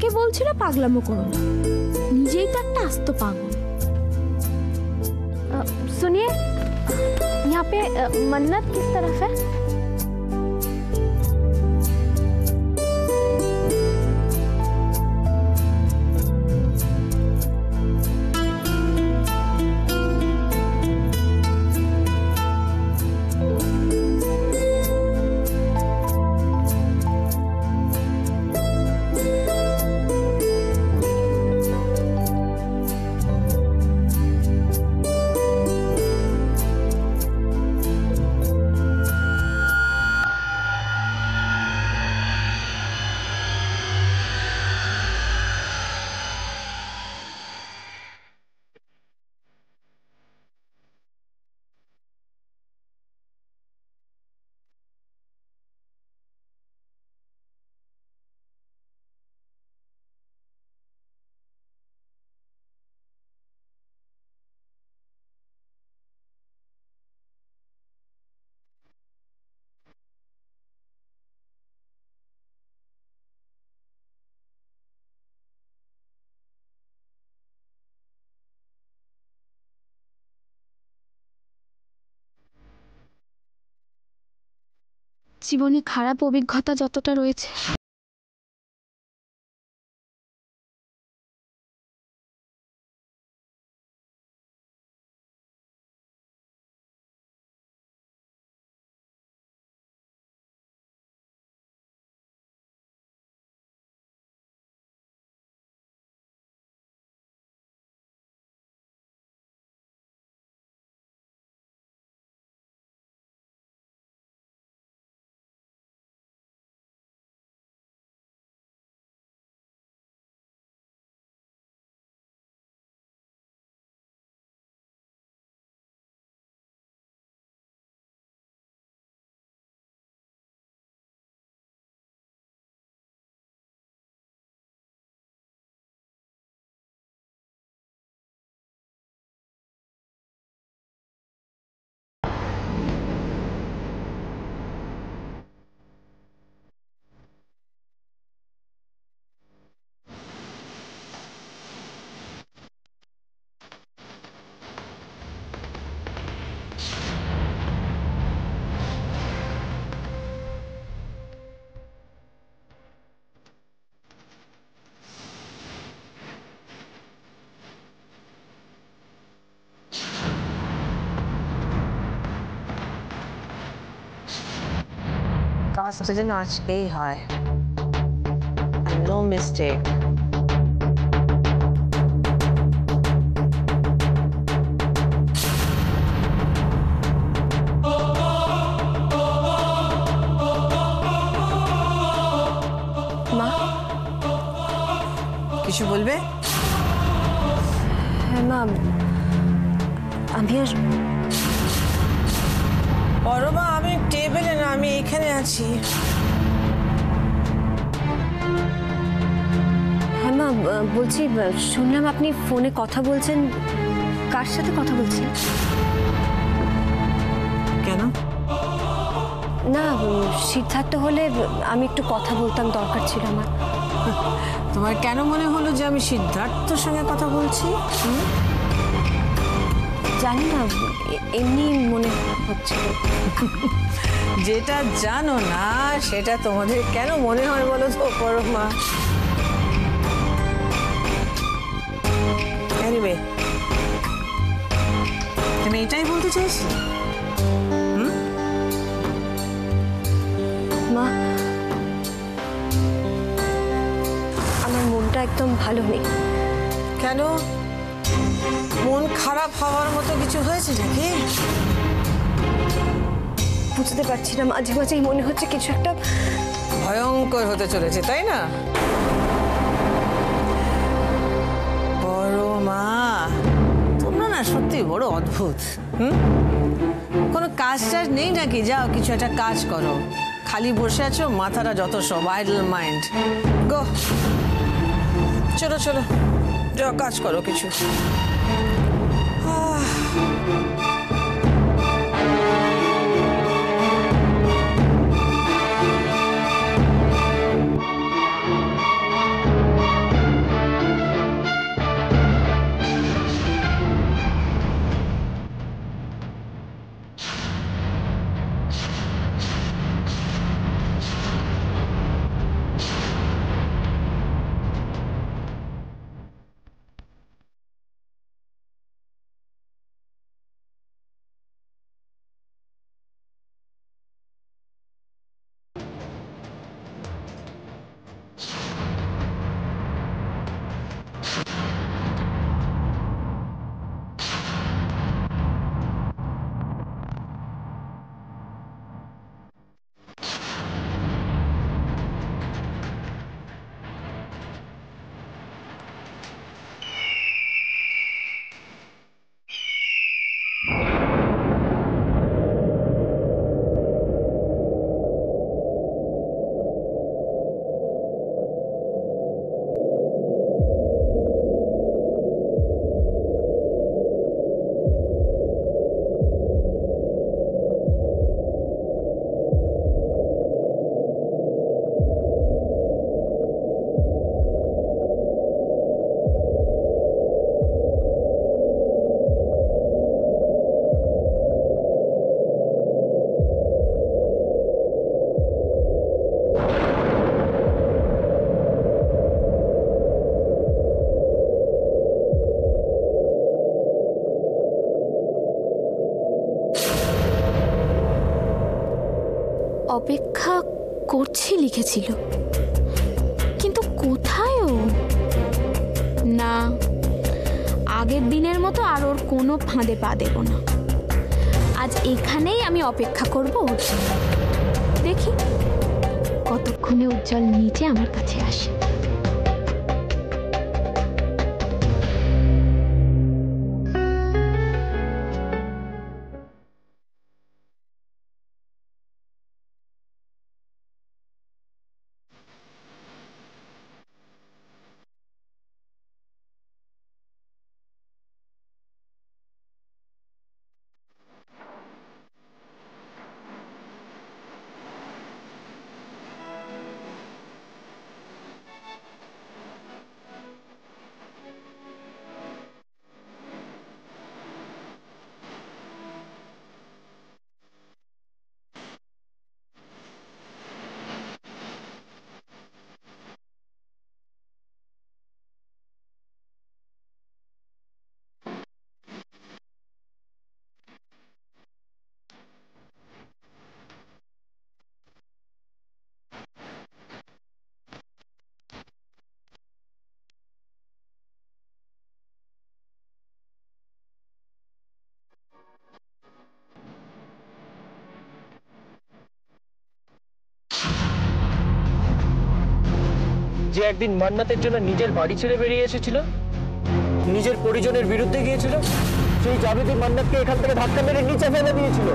আমাকে বলছিল পাগলামো করো না, নিজেই তো একটা আস্ত পাগল। सुनिए, यहाँ पे मन्नत किस तरफ है? জীবনে খারাপ অভিজ্ঞতা যতটা রয়েছে, কাজটা যেন আজকেই হয়, নো মিস্টেক। মা কিছু বলবে? হ্যাঁ মা, আমি আর পরমা, আমি টেবিলে না, আমি এখানে আছি। হ্যাঁ মা, বলছি শুনলাম আপনি ফোনে কথা বলছেন, কার সাথে কথা বলছেন? কেন? না, সিদ্ধার্থ হলে আমি একটু কথা বলতাম, দরকার ছিল আমার। তোমার কেন মনে হলো যে আমি সিদ্ধার্থর সঙ্গে কথা বলছি? জানি না, এমনি মনে হচ্ছিল। যেটা জানো না সেটা তোমাদের কেন মনে হয় বলো তো পরমা? এনিওয়ে, তুমি এটাই বলতে চাইছি? মা, আমার মনটা একদম ভালো নেই। কেন? মন খারাপ হওয়ার মতো কিছু হয়েছে নাকি? বুঝতে পারছি না, মাঝে মাঝেই মনে হচ্ছে কিছু একটা ভয়ঙ্কর হতে চলেছে, তাই না? পরমা, তোমরা না সত্যি বড় অদ্ভুত। কোনো কাজ টাজ নেই নাকি? যাও কিছু একটা কাজ করো। খালি বসে আছো, মাথাটা যত সব আইডল মাইন্ড। গো, চলো চলো, যাও কাজ করো কিছু। করছি লিখেছিল, কিন্তু কোথায় ও? না, আগের দিনের মতো আর ওর কোনো ফাঁদে পা দেব না। আজ এখানেই আমি অপেক্ষা করব ওর জন্য। দেখি কতক্ষণে উজ্জ্বল নিজে আমার কাছে আসে। যে একদিন মান্নাতের জন্য নিজের বাড়ি ছেড়ে বেরিয়ে এসেছিল, নিজের পরিজনের বিরুদ্ধে গিয়েছিল, সেই জাবেদী মান্নাতকে এখান থেকে ধাক্কা মেরে নিচে ফেলে দিয়েছিল।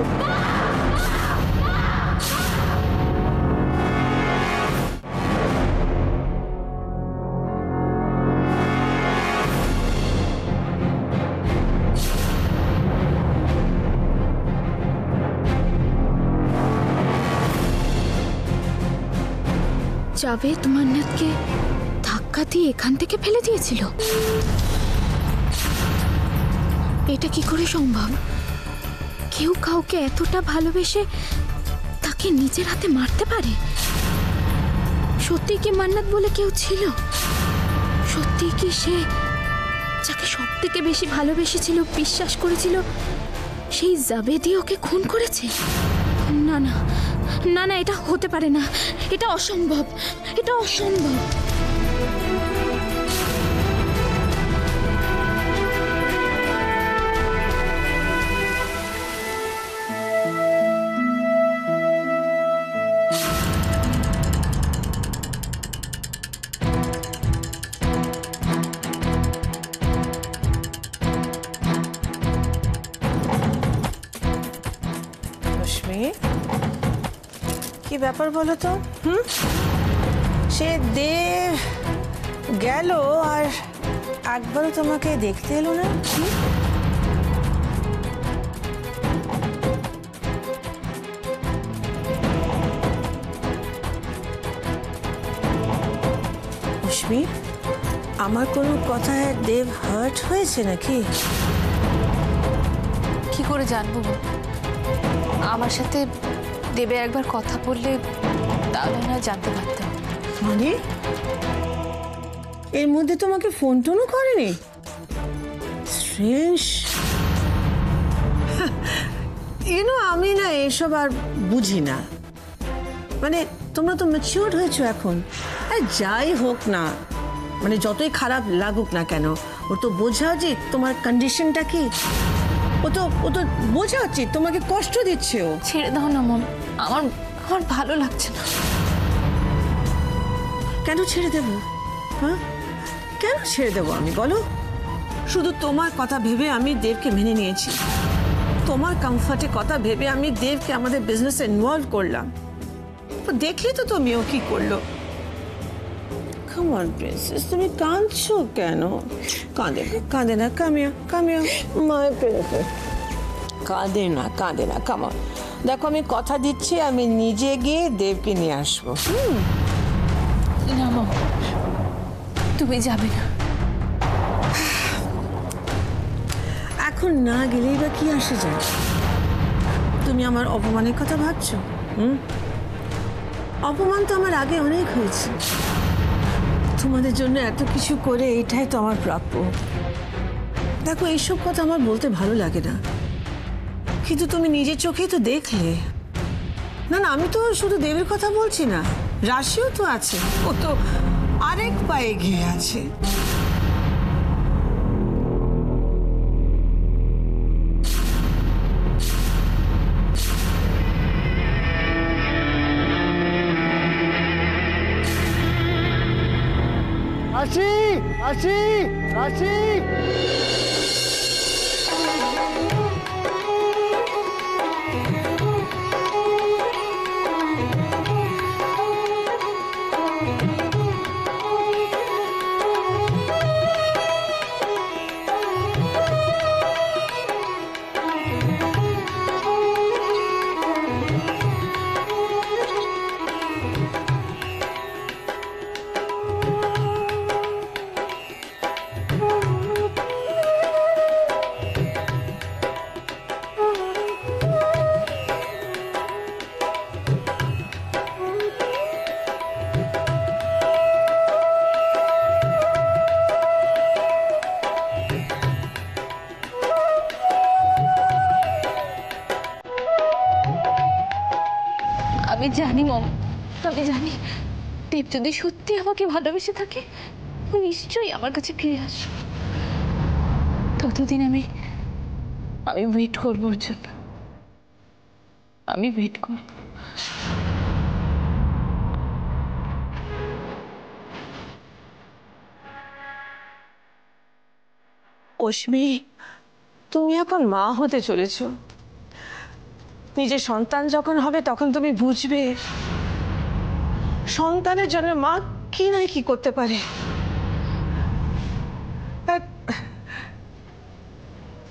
জাভেদ মান্নাতকে ধাক্কা দিয়ে এখান থেকে ফেলে দিয়েছিল। এটা কি করে সম্ভব? কেউ কাউকে এতটা ভালোবেসে তাকে নিজের হাতে মারতে পারে? সত্যি কি মান্নাত বলে কেউ ছিল? সত্যি কি সে যাকে সব থেকে বেশি ভালোবেসেছিল, বিশ্বাস করেছিল, সেই জাবেদই ওকে খুন করেছে? না না না না, এটা হতে পারে না, এটা অসম্ভব, এটা অসম্ভব। রশ্মি, কি ব্যাপার বলো তো? সে দেব গেল আর একবারও তোমাকে দেখতে এলো না? রশ্মি, আমার কোনো কথায় দেব হার্ট হয়েছে নাকি? কি করে জানবো? আমার সাথে দেবে একবার কথা বললে তাহলে না জানতে পারতাম। মানে এর মধ্যে তোমাকে ফোন টোনও করেনি? স্ট্রেঞ্জ। আমি না এসব আর বুঝি না। মানে তোমরা তো ম্যাচিওর হয়েছো এখন। আর যাই হোক না, মানে যতই খারাপ লাগুক না কেন, ও তো বোঝা উচিত তোমার কন্ডিশনটা কি। ও তো বোঝা উচিত তোমাকে কষ্ট দিচ্ছে ও। ছেড়ে দাও না মম, আমার ভালো লাগছে না। কেন ছেড়ে দেব? হ্যাঁ, কেন ছেড়ে দেবো আমি, বলো? শুধু তোমার কথা ভেবে আমি দেবকে মেনে নিয়েছি। তোমার কমফর্টে কথা ভেবে আমি দেবকে আমাদের বিজনেসে ইনভলভ করলাম। দেখলে তো তুমি ও কি করলো। কাম অন প্রিন্সেস, তুমি কাঁদছো কেন? কাঁদে না কামিয়া, মাই প্রিন্সেস, কাঁদে না কাম অন। দেখো, আমি কথা দিচ্ছি, আমি নিজে গিয়ে দেবকে নিয়ে আসবো। না মম, তুমি যাবে না। এখন না গেলেই বা কি আসে যায়? তুমি আমার অপমানের কথা ভাবছো? অপমান তো আমার আগে অনেক হয়েছে। তোমাদের জন্য এত কিছু করে এটাই তো আমার প্রাপ্য। দেখো, এইসব কথা আমার বলতে ভালো লাগে না, কিন্তু তুমি নিজের চোখেই তো দেখলে না না, আমি তো শুধু দেবের কথা বলছি না, রাশিও তো আছে, ও তো আরেক পায়ে গিয়ে আছে। আসি আসি আসি। আমি জানি মম, আমি জানি দেব যদি সত্যি আমাকে ভালোবেসে থাকে ও নিশ্চয়ই আমার কাছে ফিরে আসবে। ততদিন আমি ওয়েট করবো ওর জন্য, আমি ওয়েট করব। অশ্মি, তুমি এখন মা হতে চলেছ। নিজের সন্তান যখন হবে তখন তুমি বুঝবে সন্তানের জন্য মা কি না কি করতে পারে। আর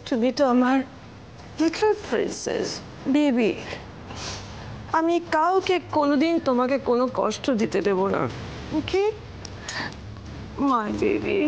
তুমি তো আমার লিটল প্রিন্সেস বেবি, আমি কাউকে কোনোদিন তোমাকে কোনো কষ্ট দিতে দেব না। ওকে মাই বেবি।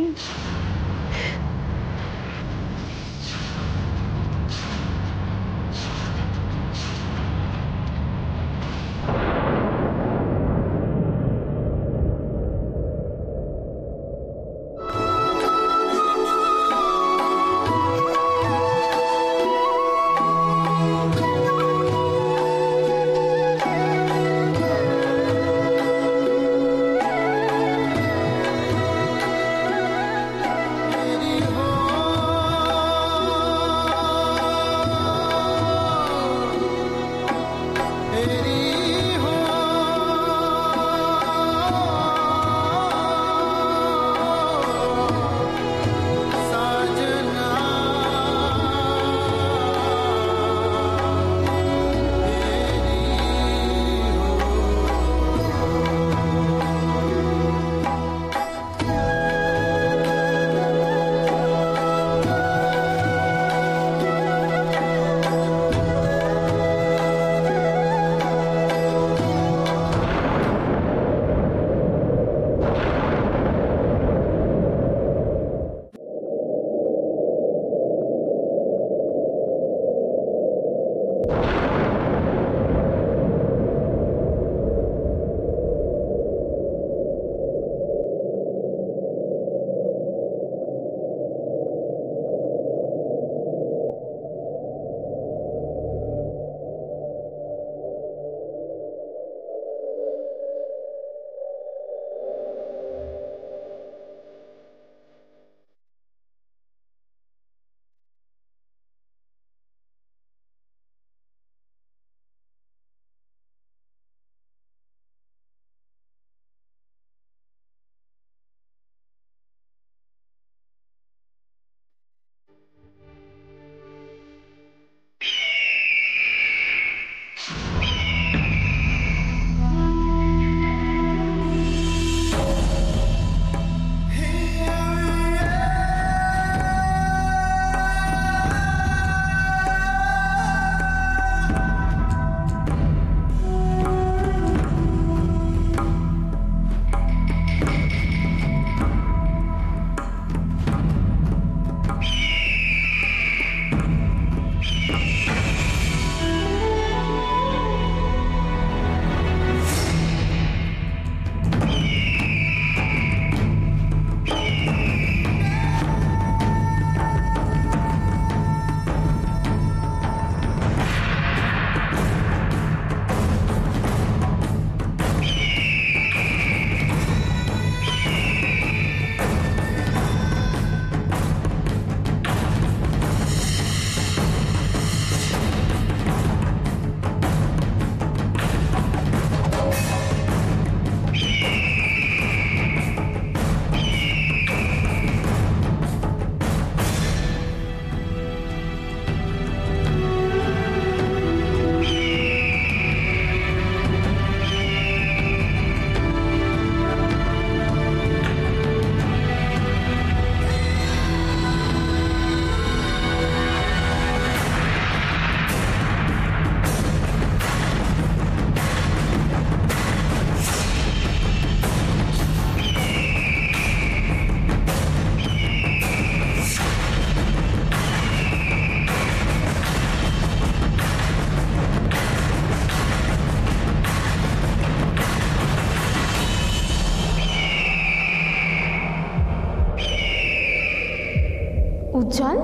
উজ্জ্বল